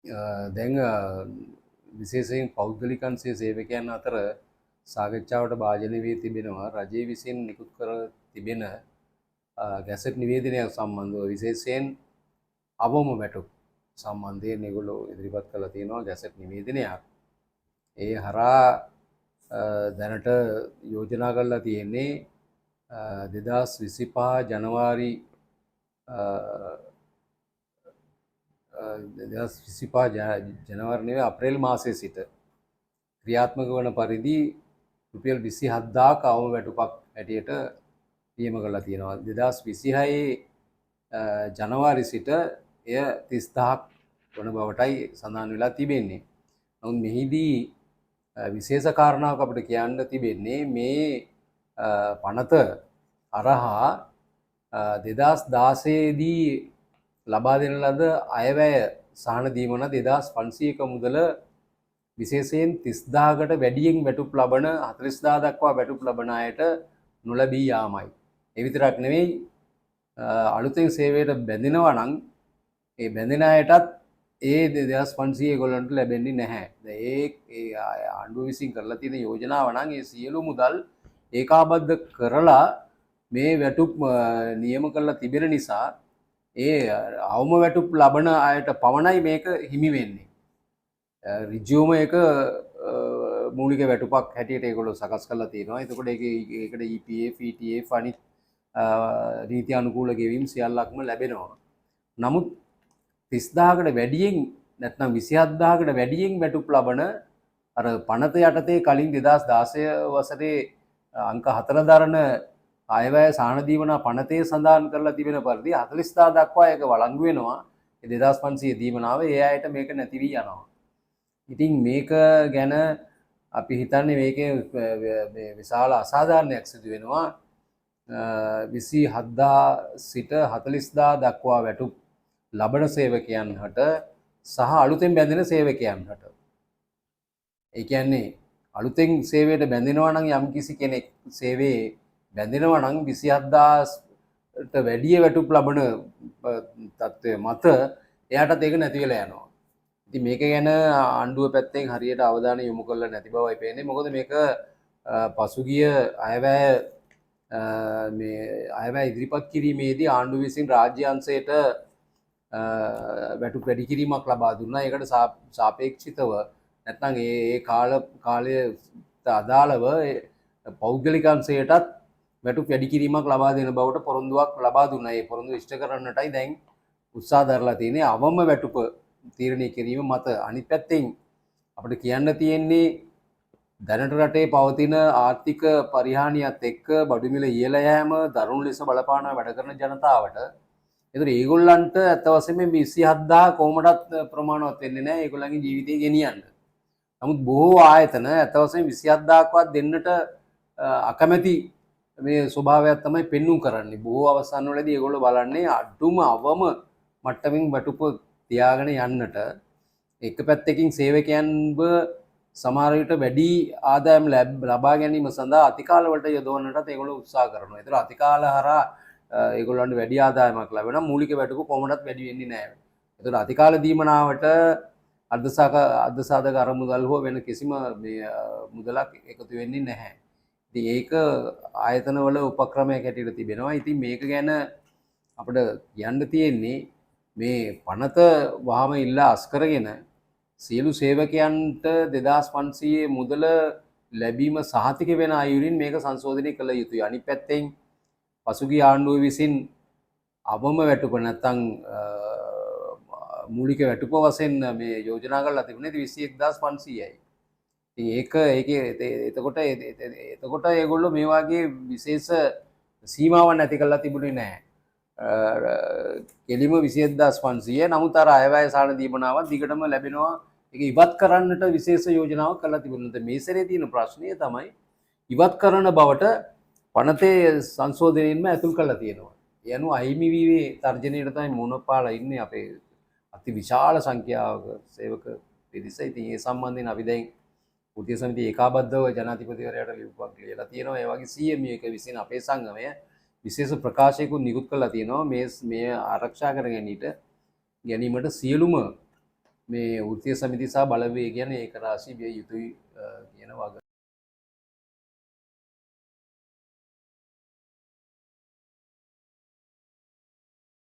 දැන් විශේෂයෙන් පෞද්ගලිකංශයේ සේවකයන් අතර සාකච්ඡාවට භාජනය වී තිබෙනවා රජය විසින් නිකුත් කර තිබෙන ගැසට් නිවේදනයක් සම්බන්ධව විශේෂයෙන් අවම වැටුප් සම්බන්ධයෙන් ඒගොල්ලෝ ඉදිරිපත් කරලා තියෙනවා ගැසට් නිවේදනයක්. ඒ හරහා දැනට යෝජනා කරලා තියෙන්නේ 2025 ජනවාරි 2025 ජනවාරි නෙවෙයි අප්‍රේල් මාසයේ සිට ක්‍රියාත්මක වන පරිදි රුපියල් 27000ක අවම වැටුපක් හැටියට නියම කරලා තියෙනවා. 2026 ජනවාරි සිට එය 30000ක් වන බවටයි සඳහන් වෙලා තිබෙන්නේ. නමුත් මෙහිදී විශේෂ කාරණාවක් අපිට කියන්න තිබෙන්නේ මේ පනත අරහා 2016 දී ලබා දෙන ලද අයවැය සහන දීමන 2500ක මුදල විශේෂයෙන් 30000කට වැඩියෙන් වැටුප් ලබන 40000 දක්වා වැටුප් ලබන අයට නොලැබී යාමයි. ඒ විතරක් නෙවෙයි අලුතෙන් සේවයට බැඳෙනවා නම් ඒ බැඳෙන අයටත් ඒ 2500 ඒගොල්ලන්ට ලැබෙන්නේ නැහැ. ඒ ආණ්ඩුව විසින් කරලා තියෙන යෝජනාව නම් ඒ සියලු මුදල් ඒකාබද්ධ කරලා මේ වැටුප් නියම කරලා තිබෙන නිසා ඒ අවම වැටුප් ලබන අයට පමණයි මේක හිමි වෙන්නේ. ඍජුවම ඒක මූලික වැටුපක් හැටියට ඒගොල්ලෝ සකස් කරලා තියෙනවා. එතකොට ඒකට EPF, ETF අනිත් නීති අනුකූල ගෙවීම් සියල්ලක්ම ලැබෙනවා. නමුත් 30000කට වැඩියෙන් නැත්නම් 27000කට වැඩියෙන් වැටුප් ලබන අර පනත යටතේ කලින් 2016 වසරේ අංක 4 දරන අයවැය සාහන දීමනා පනතේ සඳහන් කරලා තිබෙන පරිදි 40000 දක්වා ඒක වළංගු වෙනවා. ඒ 2500 දීමනාව ඒ අයට මේක නැති වී යනවා. ඉතින් මේක ගැන අපි හිතන්නේ මේකේ විශාල අසාධාරණයක් සිදු වෙනවා. 27000 සිට 40000 දක්වා වැටුප් ලබන සේවකයන්ට සහ අලුතෙන් බැඳෙන සේවකයන්ට. ඒ කියන්නේ අලුතෙන් සේවයට බැඳෙනවා නම් යම්කිසි කෙනෙක් සේවයේ බැඳෙනවා නම් 27000ට වැඩි වැටුප් ලබන තත්ත්වය මත එයාටත් ඒක නැති වෙලා යනවා. ඉතින් මේක ගැන ආණ්ඩුව පැත්තෙන් හරියට අවධානය යොමු කරලා නැති බවයි පේන්නේ. මොකද මේක පසුගිය අයවැය ඉදිරිපත් කිරීමේදී ආණ්ඩුව විසින් රාජ්‍ය අංශයට වැටුප් වැඩි කිරීමක් ලබා දුන්නා. ඒකට සාපේක්ෂිතව නැත්නම් ඒ කාලයට අදාළව පෞද්ගලික අංශයටත් වැටුප් වැඩි කිරීමක් ලබා දෙන බවට පොරොන්දුවක් ලබා දුන්නා. ඒ පොරොන්දු ඉෂ්ට කරන්නටයි දැන් උත්සාහ දරලා තියෙන්නේ අවම වැටුප තීරණය කිරීම මත. අනිත් පැත්තෙන් අපිට කියන්න තියෙන්නේ දැනට රටේ පවතින ආර්ථික පරිහානියත් එක්ක බඩු මිල ඉහළ යෑම දරුණු ලෙස බලපාන වැඩ කරන ජනතාවට. ඒතර ඒගොල්ලන්ට ඇත්ත වශයෙන්ම 27000 කොහොමදත් ප්‍රමාණවත් වෙන්නේ නැහැ ඒගොල්ලන්ගේ ජීවිතය ගෙනියන්න. නමුත් බොහෝ ආයතන ඇත්ත වශයෙන්ම 27000ක්වත් දෙන්නට අකමැති මේ ස්වභාවයක් තමයි පෙන්눔 කරන්නේ. බොහෝ අවස්ථාන වලදී ඒගොල්ලෝ බලන්නේ අඩුම අවම මට්ටමින් වැටුප තියාගෙන යන්නට. එක පැත්තකින් සේවකයන්ව සමහර විට වැඩි ආදායම් ලබා ගැනීම සඳහා අතිකාල වලට යොදවන්නටත් ඒගොල්ලෝ උත්සාහ කරනවා. ඒතර අතිකාල හරහා ඒගොල්ලන්ට වැඩි ආදායමක් ලැබෙනවා. මූලික වැටුප කොහොමදත් වැඩි වෙන්නේ නැහැ. ඒතර අතිකාල දීමනාවට අර්ධසාධක අරමුදල් හෝ වෙන කිසිම මුදලක් එකතු වෙන්නේ නැහැ. ඉතින් ඒක ආයතනවල උපක්‍රමයක් හැටියට තිබෙනවා. ඉතින් මේක ගැන අපිට කියන්න තියෙන්නේ මේ පනත වහම ඉල්ලා අස් කරගෙන සියලු සේවකයන්ට 2500 මුදල ලැබීම සහතික වෙන අයුරින් මේක සංශෝධනය කළ යුතුයි. අනිත් පැත්තෙන් පසුගිය ආණ්ඩුව විසින් අවම වැටුප නැත්නම් මූලික වැටුප වශයෙන් මේ යෝජනා කරලා තිබුණේ 21500යි. එතකොට ඒගොල්ලෝ මේ වගේ විශේෂ සීමාවක් නැති කරලා තිබුණේ නැහැ. කෙලිම 21500. නමුත් අර අයවැය සාහන දීමනාවක් දිගටම ලැබෙනවා. ඒක ඉවත් කරන්නට විශේෂ යෝජනාවක් කරලා තිබුණා. මේ සැරේ තියෙන ප්‍රශ්නය තමයි ඉවත් කරන බවට පනතේ සංශෝධනයෙන්ම ඇතුල් කරලා තියෙනවා. ඒ අනුව අහිමි වී තර්ජනයට තමයි මුහුණ පාලා ඉන්නේ අපේ අති විශාල සංඛ්‍යාවක සේවක පිරිස. ඉතින් ඒ සම්බන්ධයෙන් අපි දැන් වෘත්තීය සමිතිය ඒකාබද්ධව ජනාධිපතිවරයාට ලියුමක් ලියලා තියෙනවා. ඒ වගේ CMU එක විසින් අපේ සංගමය විශේෂ ප්‍රකාශයකුත් නිකුත් කරලා තියෙනවා. මේ ආරක්ෂා කර ගැනීමට සියලුම මේ වෘත්තීය සමිති සහ බලවේගයන් ඒක රාශී විය යුතුයි කියන වග